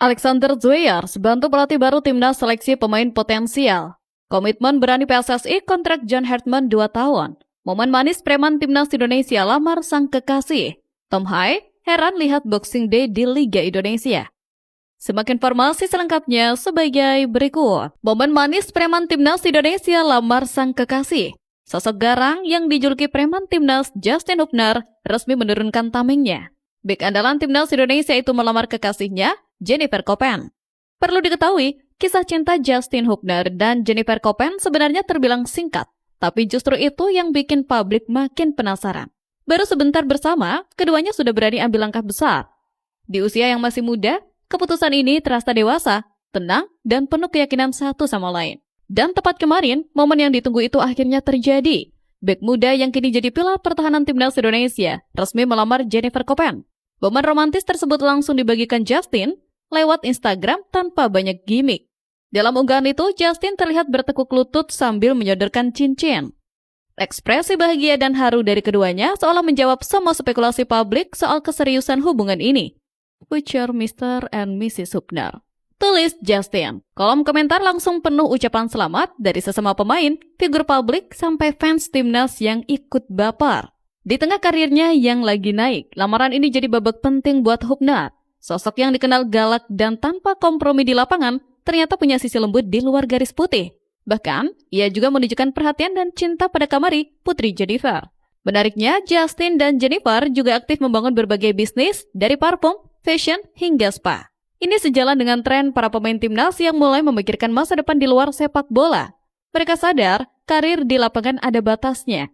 Alexander Zuyers bantu pelatih baru timnas seleksi pemain potensial. Komitmen berani PSSI kontrak John Hartman 2 tahun. Momen manis preman timnas Indonesia lamar sang kekasih. Tom Hai heran lihat Boxing Day di Liga Indonesia. Simak informasi selengkapnya sebagai berikut. Momen manis preman timnas Indonesia lamar sang kekasih. Sosok garang yang dijuluki preman timnas Justin Hubner resmi menurunkan tamengnya. Bek andalan timnas Indonesia itu melamar kekasihnya, Jennifer Koppen. Perlu diketahui, kisah cinta Justin Hubner dan Jennifer Koppen sebenarnya terbilang singkat, tapi justru itu yang bikin publik makin penasaran. Baru sebentar bersama, keduanya sudah berani ambil langkah besar. Di usia yang masih muda, keputusan ini terasa dewasa, tenang, dan penuh keyakinan satu sama lain. Dan tepat kemarin, momen yang ditunggu itu akhirnya terjadi. Bek muda yang kini jadi pilar pertahanan timnas Indonesia resmi melamar Jennifer Koppen. Momen romantis tersebut langsung dibagikan Justin lewat Instagram tanpa banyak gimmick. Dalam unggahan itu, Justin terlihat bertekuk lutut sambil menyodorkan cincin. Ekspresi bahagia dan haru dari keduanya seolah menjawab semua spekulasi publik soal keseriusan hubungan ini. Future Mr. and Mrs. Hubner, tulis Justin. Kolom komentar langsung penuh ucapan selamat dari sesama pemain, figur publik, sampai fans timnas yang ikut baper. Di tengah karirnya yang lagi naik, lamaran ini jadi babak penting buat Hubner. Sosok yang dikenal galak dan tanpa kompromi di lapangan ternyata punya sisi lembut di luar garis putih. Bahkan, ia juga menunjukkan perhatian dan cinta pada Kamari, putri Jennifer. Menariknya, Justin dan Jennifer juga aktif membangun berbagai bisnis dari parfum, fashion, hingga spa. Ini sejalan dengan tren para pemain timnas yang mulai memikirkan masa depan di luar sepak bola. Mereka sadar, karir di lapangan ada batasnya.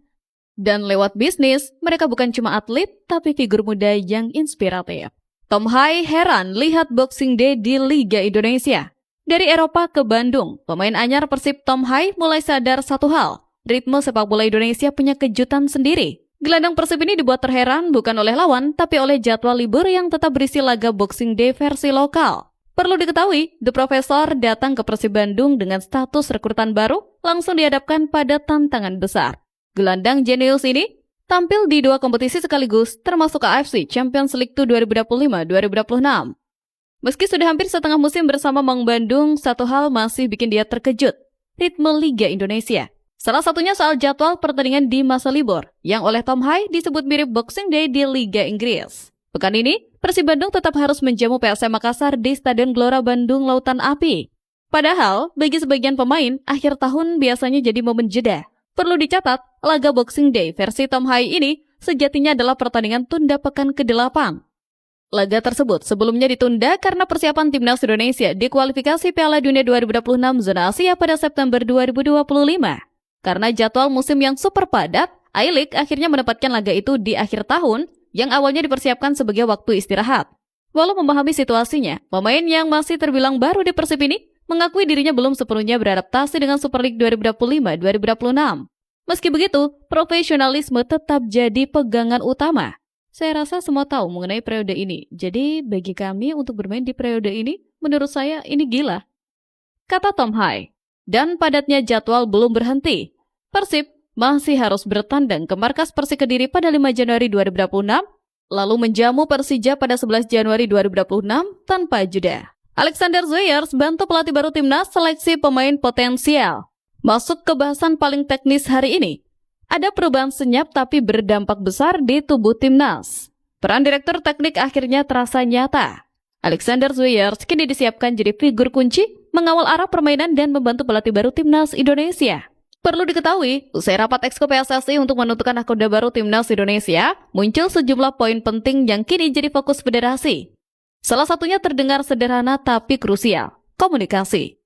Dan lewat bisnis, mereka bukan cuma atlet, tapi figur muda yang inspiratif. Tom Hai heran lihat Boxing Day di Liga Indonesia. Dari Eropa ke Bandung, pemain anyar Persib Tom Hai mulai sadar satu hal. Ritme sepak bola Indonesia punya kejutan sendiri. Gelandang Persib ini dibuat terheran bukan oleh lawan, tapi oleh jadwal libur yang tetap berisi laga Boxing Day versi lokal. Perlu diketahui, The Professor datang ke Persib Bandung dengan status rekrutan baru, langsung dihadapkan pada tantangan besar. Gelandang jenius ini tampil di 2 kompetisi sekaligus, termasuk AFC Champions League 2025-2026. Meski sudah hampir setengah musim bersama Maung Bandung, satu hal masih bikin dia terkejut, ritme Liga Indonesia. Salah satunya soal jadwal pertandingan di masa libur, yang oleh Tom Hai disebut mirip Boxing Day di Liga Inggris. Pekan ini, Persib Bandung tetap harus menjamu PSM Makassar di Stadion Gelora Bandung Lautan Api. Padahal, bagi sebagian pemain, akhir tahun biasanya jadi momen jeda. Perlu dicatat, laga Boxing Day versi Tom Hai ini sejatinya adalah pertandingan tunda pekan ke-8. Laga tersebut sebelumnya ditunda karena persiapan timnas Indonesia di kualifikasi Piala Dunia 2026 zona Asia pada September 2025. Karena jadwal musim yang super padat, I-League akhirnya menempatkan laga itu di akhir tahun yang awalnya dipersiapkan sebagai waktu istirahat. Walau memahami situasinya, pemain yang masih terbilang baru di Persib ini mengakui dirinya belum sepenuhnya beradaptasi dengan Super League 2025-2026. Meski begitu, profesionalisme tetap jadi pegangan utama. Saya rasa semua tahu mengenai periode ini. Jadi, bagi kami untuk bermain di periode ini, menurut saya ini gila. Kata Tom Hai. Dan padatnya jadwal belum berhenti. Persib masih harus bertandang ke markas Persik Kediri pada 5 Januari 2026, lalu menjamu Persija pada 11 Januari 2026 tanpa jeda. Alexander Zuyers bantu pelatih baru timnas seleksi pemain potensial. Masuk ke bahasan paling teknis hari ini. Ada perubahan senyap tapi berdampak besar di tubuh timnas. Peran direktur teknik akhirnya terasa nyata. Alexander Zuyers kini disiapkan jadi figur kunci mengawal arah permainan dan membantu pelatih baru timnas Indonesia. Perlu diketahui, usai rapat Exco PSSI untuk menentukan nakoda baru timnas Indonesia, muncul sejumlah poin penting yang kini jadi fokus federasi. Salah satunya terdengar sederhana tapi krusial, komunikasi.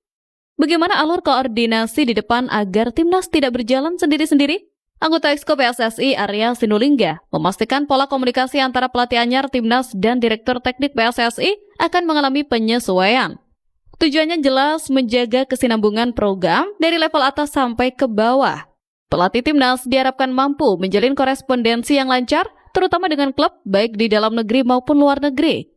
Bagaimana alur koordinasi di depan agar timnas tidak berjalan sendiri-sendiri? Anggota Exco PSSI Arya Sinulinga memastikan pola komunikasi antara pelatih anyar timnas dan direktur teknik PSSI akan mengalami penyesuaian. Tujuannya jelas menjaga kesinambungan program dari level atas sampai ke bawah. Pelatih timnas diharapkan mampu menjalin korespondensi yang lancar, terutama dengan klub baik di dalam negeri maupun luar negeri.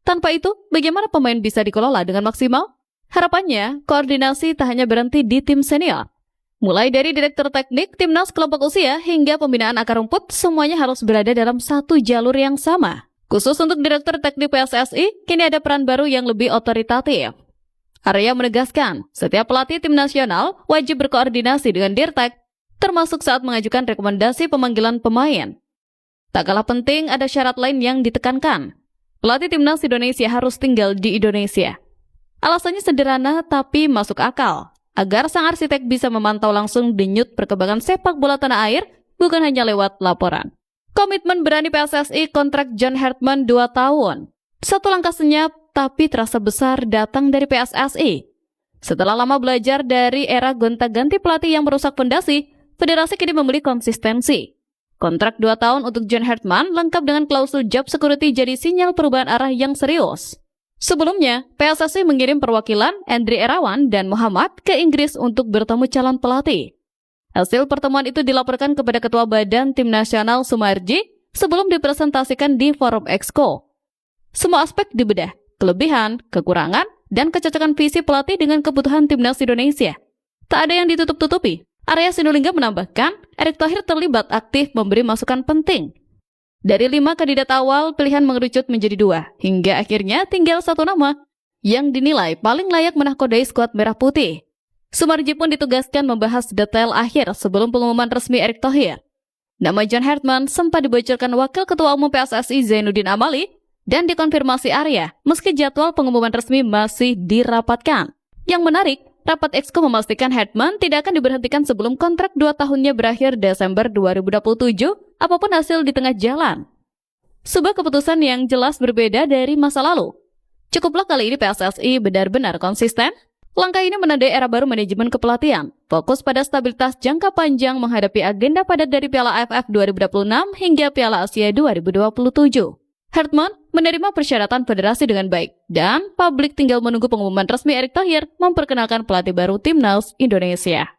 Tanpa itu, bagaimana pemain bisa dikelola dengan maksimal? Harapannya, koordinasi tak hanya berhenti di tim senior. Mulai dari direktur teknik, timnas kelompok usia, hingga pembinaan akar rumput, semuanya harus berada dalam satu jalur yang sama. Khusus untuk Direktur Teknik PSSI, kini ada peran baru yang lebih otoritatif. Arya menegaskan, setiap pelatih tim nasional wajib berkoordinasi dengan Dirtek, termasuk saat mengajukan rekomendasi pemanggilan pemain. Tak kalah penting, ada syarat lain yang ditekankan. Pelatih timnas Indonesia harus tinggal di Indonesia. Alasannya sederhana tapi masuk akal, agar sang arsitek bisa memantau langsung denyut perkembangan sepak bola tanah air, bukan hanya lewat laporan. Komitmen berani PSSI kontrak John Hartman 2 tahun. Satu langkah senyap, tapi terasa besar datang dari PSSI. Setelah lama belajar dari era gonta-ganti pelatih yang merusak fondasi, federasi kini membeli konsistensi. Kontrak 2 tahun untuk John Hartman lengkap dengan klausul job security jadi sinyal perubahan arah yang serius. Sebelumnya, PSSI mengirim perwakilan Andri Erawan dan Muhammad ke Inggris untuk bertemu calon pelatih. Hasil pertemuan itu dilaporkan kepada Ketua Badan Tim Nasional Sumarji sebelum dipresentasikan di Forum Exco. Semua aspek dibedah, kelebihan, kekurangan, dan kecocokan visi pelatih dengan kebutuhan timnas Indonesia. Tak ada yang ditutup-tutupi. Arya Sinulinga menambahkan, Erick Thohir terlibat aktif memberi masukan penting. Dari 5 kandidat awal, pilihan mengerucut menjadi 2, hingga akhirnya tinggal 1 nama yang dinilai paling layak menahkodai skuad merah putih. Sumarji pun ditugaskan membahas detail akhir sebelum pengumuman resmi Erick Thohir. Nama John Hartman sempat dibocorkan Wakil Ketua Umum PSSI Zainuddin Amali dan dikonfirmasi Arya, meski jadwal pengumuman resmi masih dirapatkan. Yang menarik, rapat Exco memastikan Hartman tidak akan diberhentikan sebelum kontrak 2 tahunnya berakhir Desember 2027, apapun hasil di tengah jalan. Sebuah keputusan yang jelas berbeda dari masa lalu. Cukuplah kali ini PSSI benar-benar konsisten. Langkah ini menandai era baru manajemen kepelatihan, fokus pada stabilitas jangka panjang menghadapi agenda padat dari Piala AFF 2026 hingga Piala Asia 2027. Hartman menerima persyaratan federasi dengan baik, dan publik tinggal menunggu pengumuman resmi Erick Thohir memperkenalkan pelatih baru timnas Indonesia.